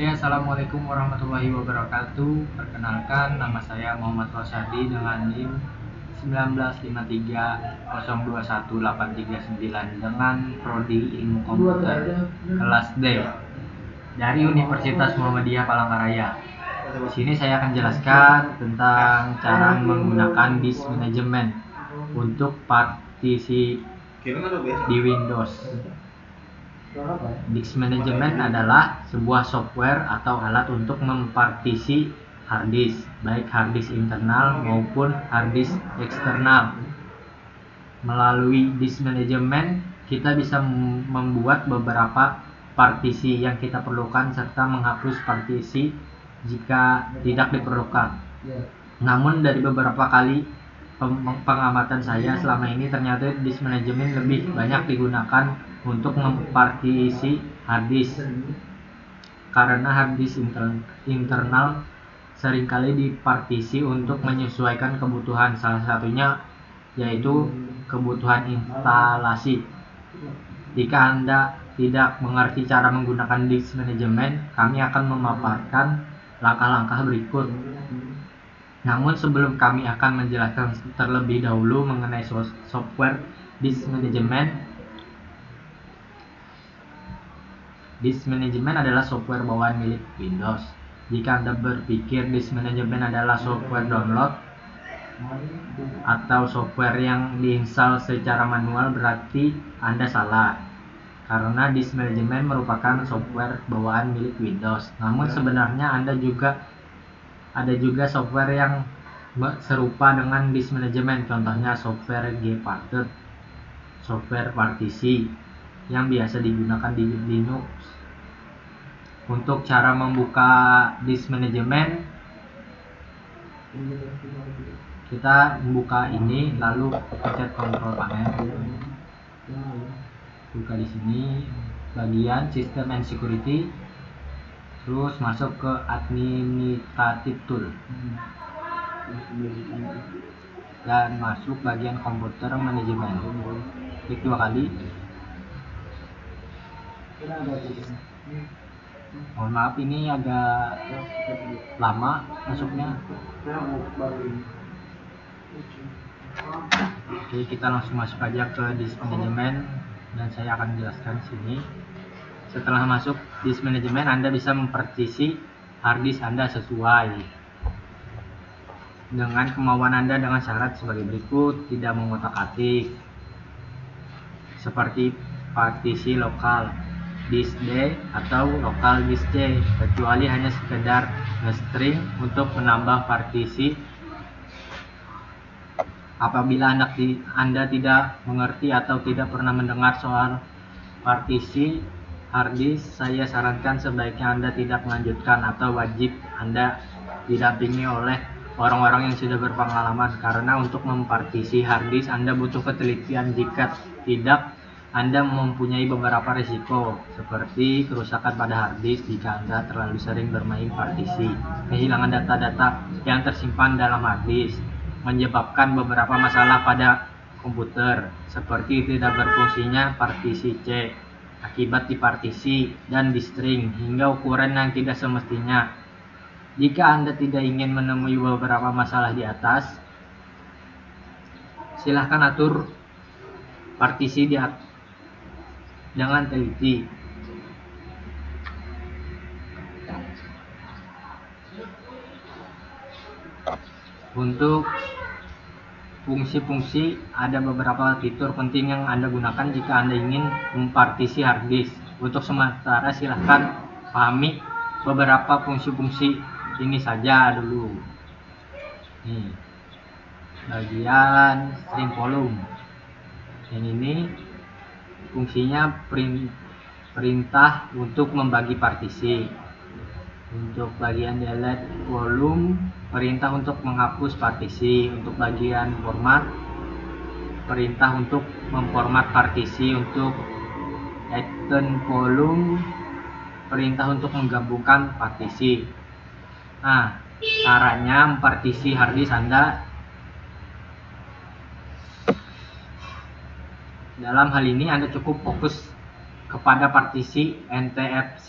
Assalamualaikum warahmatullahi wabarakatuh. Perkenalkan, nama saya Muhammad Rosyadi dengan NIM 1953021839 dengan prodi Ilmu Komputer kelas D dari Universitas Muhammadiyah Palangkaraya. Di sini saya akan jelaskan tentang cara menggunakan disk management untuk partisi di Windows. Disk management adalah sebuah software atau alat untuk mempartisi hard disk, baik hard disk internal maupun hard disk eksternal. Melalui disk management, kita bisa membuat beberapa partisi yang kita perlukan serta menghapus partisi jika tidak diperlukan. Namun dari beberapa kali pengamatan saya selama ini, ternyata disk management lebih banyak digunakan untuk mempartisi hard disk, karena hard disk internal seringkali dipartisi untuk menyesuaikan kebutuhan, salah satunya yaitu kebutuhan instalasi. Jika Anda tidak mengerti cara menggunakan disk management, kami akan memaparkan langkah-langkah berikut. Namun sebelum kami akan menjelaskan terlebih dahulu mengenai software disk management. Disk management adalah software bawaan milik Windows. Jika Anda berpikir disk management adalah software download atau software yang diinstal secara manual, berarti Anda salah. Karena disk management merupakan software bawaan milik Windows. Namun sebenarnya ada juga software yang serupa dengan disk management. Contohnya software gparted, software partisi yang biasa digunakan di Linux. Untuk cara membuka disk management, kita membuka ini lalu pencet control panel. Buka di sini bagian System and Security, terus masuk ke Administrative Tool dan masuk bagian Computer Management. Klik 2 kali. Mohon maaf, ini agak lama masuknya. Oke, kita langsung masuk aja ke disk management dan saya akan jelaskan sini. Setelah masuk disk management, Anda bisa mempartisi hard disk Anda sesuai dengan kemauan Anda dengan syarat sebagai berikut: tidak mengotak-atik, seperti partisi lokal disk D atau lokal disk C, kecuali hanya sekedar nge-string untuk menambah partisi. Apabila Anda tidak mengerti atau tidak pernah mendengar soal partisi hard disk, saya sarankan sebaiknya Anda tidak melanjutkan atau wajib Anda didampingi oleh orang-orang yang sudah berpengalaman, karena untuk mempartisi hard disk Anda butuh ketelitian. Jika tidak, Anda mempunyai beberapa risiko, seperti kerusakan pada hard disk jika Anda terlalu sering bermain partisi, kehilangan data-data yang tersimpan dalam hard disk, menyebabkan beberapa masalah pada komputer, seperti tidak berfungsinya partisi C akibat dipartisi dan di-string, hingga ukuran yang tidak semestinya. Jika Anda tidak ingin menemui beberapa masalah di atas, silahkan atur partisi dengan teliti. Untuk fungsi-fungsi, ada beberapa fitur penting yang Anda gunakan jika Anda ingin mempartisi hard disk. Untuk sementara silahkan pahami beberapa fungsi-fungsi ini saja dulu. Nih, bagian string volume. Yang ini fungsinya perintah untuk membagi partisi. Untuk bagian delete volume, perintah untuk menghapus partisi. Untuk bagian format, perintah untuk memformat partisi. Untuk extend volume, perintah untuk menggabungkan partisi. Nah, caranya mempartisi hard disk Anda. Dalam hal ini Anda cukup fokus kepada partisi NTF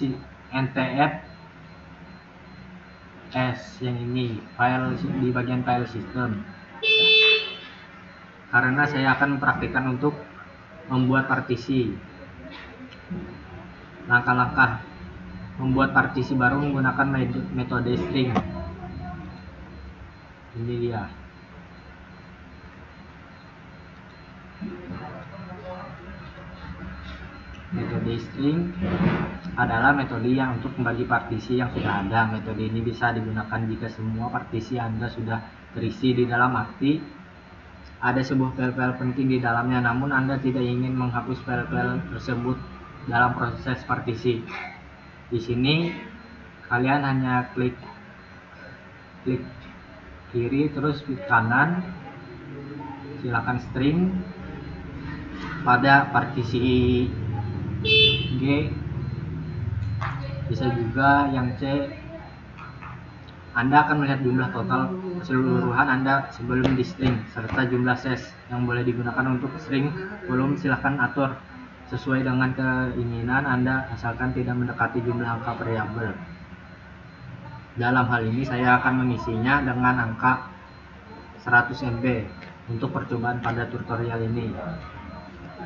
S yang ini, file di bagian file system, karena saya akan mempraktikkan untuk membuat partisi. Langkah-langkah membuat partisi baru menggunakan metode string. Ini dia. Metode string adalah metode yang untuk membagi partisi yang sudah ada. Metode ini bisa digunakan jika semua partisi Anda sudah terisi di dalam arti ada sebuah file-file penting di dalamnya, namun Anda tidak ingin menghapus file-file tersebut dalam proses partisi. Di sini kalian hanya klik kiri terus klik kanan, silakan string pada partisi G, bisa juga yang C. Anda akan melihat jumlah total keseluruhan Anda sebelum di string serta jumlah ses yang boleh digunakan untuk string volume. Silahkan atur sesuai dengan keinginan Anda asalkan tidak mendekati jumlah angka variabel. Dalam hal ini saya akan mengisinya dengan angka 100 MB untuk percobaan pada tutorial ini.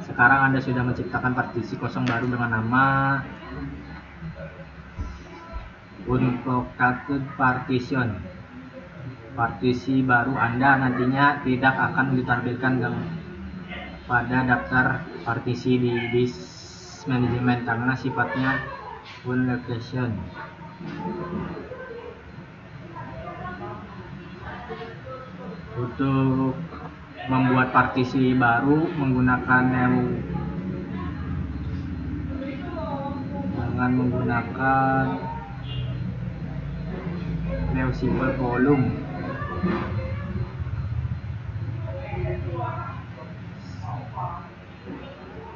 Sekarang Anda sudah menciptakan partisi kosong baru dengan nama unlocated partition. Partisi baru Anda nantinya tidak akan ditampilkan pada daftar partisi di disk management karena sifatnya unlocation. Untuk membuat partisi baru menggunakan neo simple volume.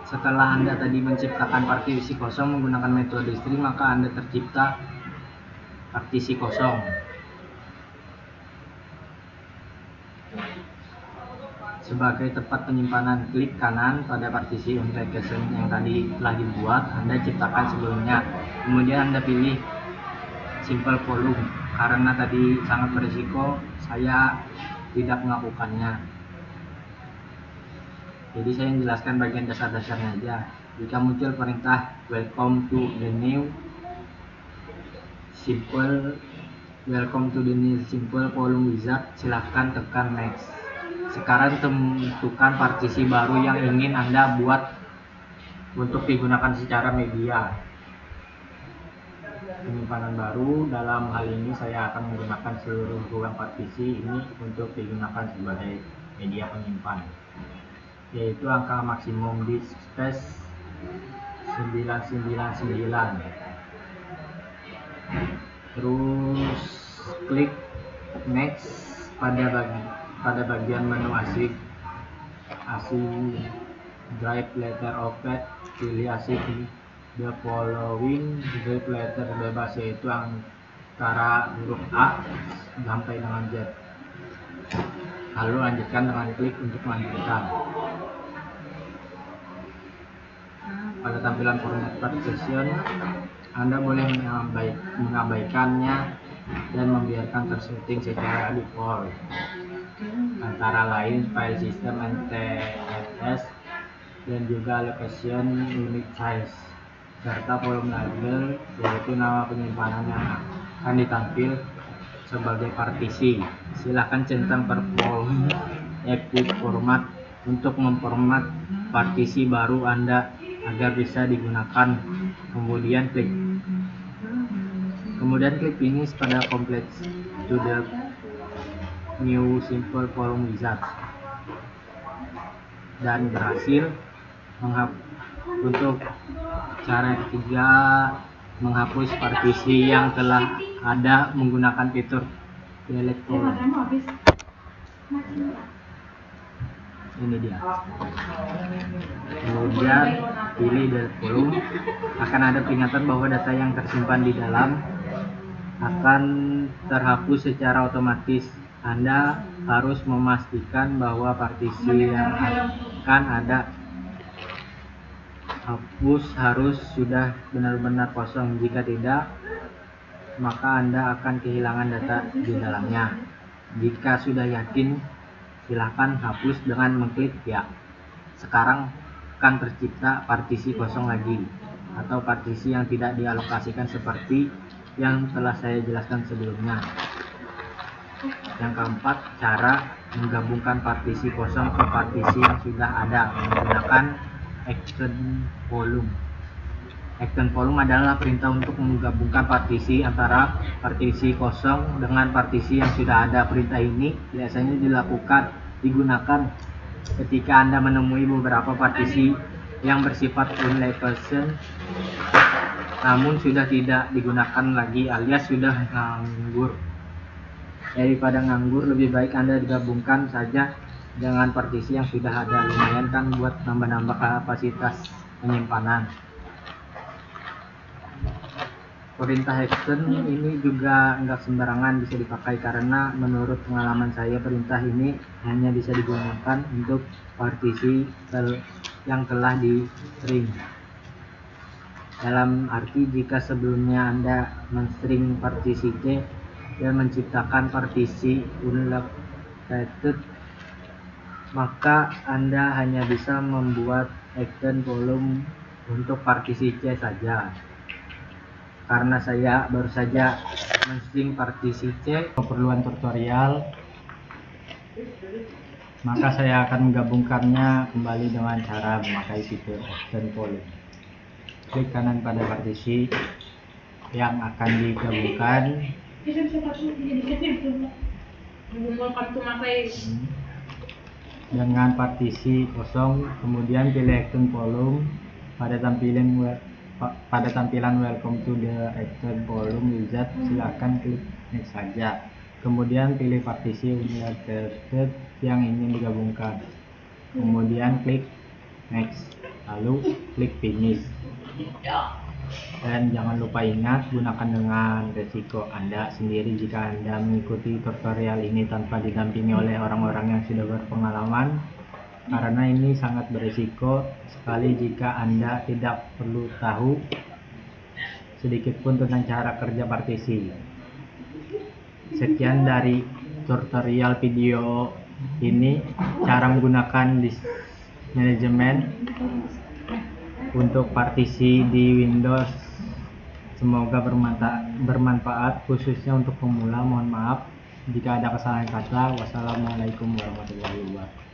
Setelah Anda tadi menciptakan partisi kosong menggunakan metode string, maka Anda tercipta partisi kosong. Sebagai tempat penyimpanan, klik kanan pada partisi unlocation yang tadi telah dibuat Anda ciptakan sebelumnya. Kemudian Anda pilih simple volume. Karena tadi sangat berisiko, saya tidak melakukannya. Jadi saya menjelaskan bagian dasar-dasarnya aja. Jika muncul perintah welcome to the new simple volume wizard, silahkan tekan next. Sekarang tentukan partisi baru yang ingin Anda buat untuk digunakan secara media penyimpanan baru. Dalam hal ini saya akan menggunakan seluruh ruang partisi ini untuk digunakan sebagai media penyimpan, yaitu angka maksimum disk space 999. Terus klik next pada bagian menu asik drive letter of path, pilih asik the following drive letter bebas, yaitu antara huruf A sampai dengan Z. Lalu lanjutkan dengan klik untuk melanjutkan. Pada tampilan format partition Anda boleh mengabaikannya dan membiarkan tersetting secara default, antara lain file system NTFS dan juga location unit size serta volume label, yaitu nama penyimpanan yang akan ditampil sebagai partisi. Silahkan centang perform epic format untuk memformat partisi baru Anda agar bisa digunakan. Kemudian klik finish pada complete to the new simple volume wizard dan berhasil. Untuk cara ketiga, menghapus partisi yang telah ada menggunakan fitur delete volume. Ini dia. Kemudian pilih delete volume, akan ada peringatan bahwa data yang tersimpan di dalam akan terhapus secara otomatis. Anda harus memastikan bahwa partisi yang akan Anda hapus harus sudah benar-benar kosong. Jika tidak, maka Anda akan kehilangan data di dalamnya. Jika sudah yakin, silakan hapus dengan mengklik ya. Sekarang akan tercipta partisi kosong lagi, atau partisi yang tidak dialokasikan seperti yang telah saya jelaskan sebelumnya. Yang keempat, cara menggabungkan partisi kosong ke partisi yang sudah ada menggunakan extend volume. Extend volume adalah perintah untuk menggabungkan partisi antara partisi kosong dengan partisi yang sudah ada. Perintah ini biasanya digunakan ketika Anda menemui beberapa partisi yang bersifat unlabeled namun sudah tidak digunakan lagi alias sudah nganggur. Daripada nganggur, lebih baik Anda digabungkan saja dengan partisi yang sudah ada. Lumayan kan buat nambah-nambah kapasitas penyimpanan. Perintah extend ini juga nggak sembarangan bisa dipakai, karena menurut pengalaman saya perintah ini hanya bisa digunakan untuk partisi yang telah di string. Dalam arti, jika sebelumnya Anda men-string partisi C dan menciptakan partisi unlabeled, maka Anda hanya bisa membuat extend volume untuk partisi C saja. Karena saya baru saja men-string partisi C keperluan tutorial, maka saya akan menggabungkannya kembali dengan cara memakai fitur extend volume. Klik kanan pada partisi yang akan digabungkan dengan partisi kosong, kemudian pilih extend volume. Pada tampilan welcome to the extend volume wizard, silakan klik next saja, kemudian pilih partisi unlabeled yang ingin digabungkan, kemudian klik next, lalu klik finish. Dan jangan lupa ingat, gunakan dengan resiko Anda sendiri jika Anda mengikuti tutorial ini tanpa didampingi oleh orang-orang yang sudah berpengalaman, karena ini sangat berisiko sekali jika Anda tidak perlu tahu sedikit pun tentang cara kerja partisi. Sekian dari tutorial video ini, cara menggunakan disk management untuk partisi di Windows. Semoga bermanfaat khususnya untuk pemula. Mohon maaf jika ada kesalahan kata. Wassalamualaikum warahmatullahi wabarakatuh.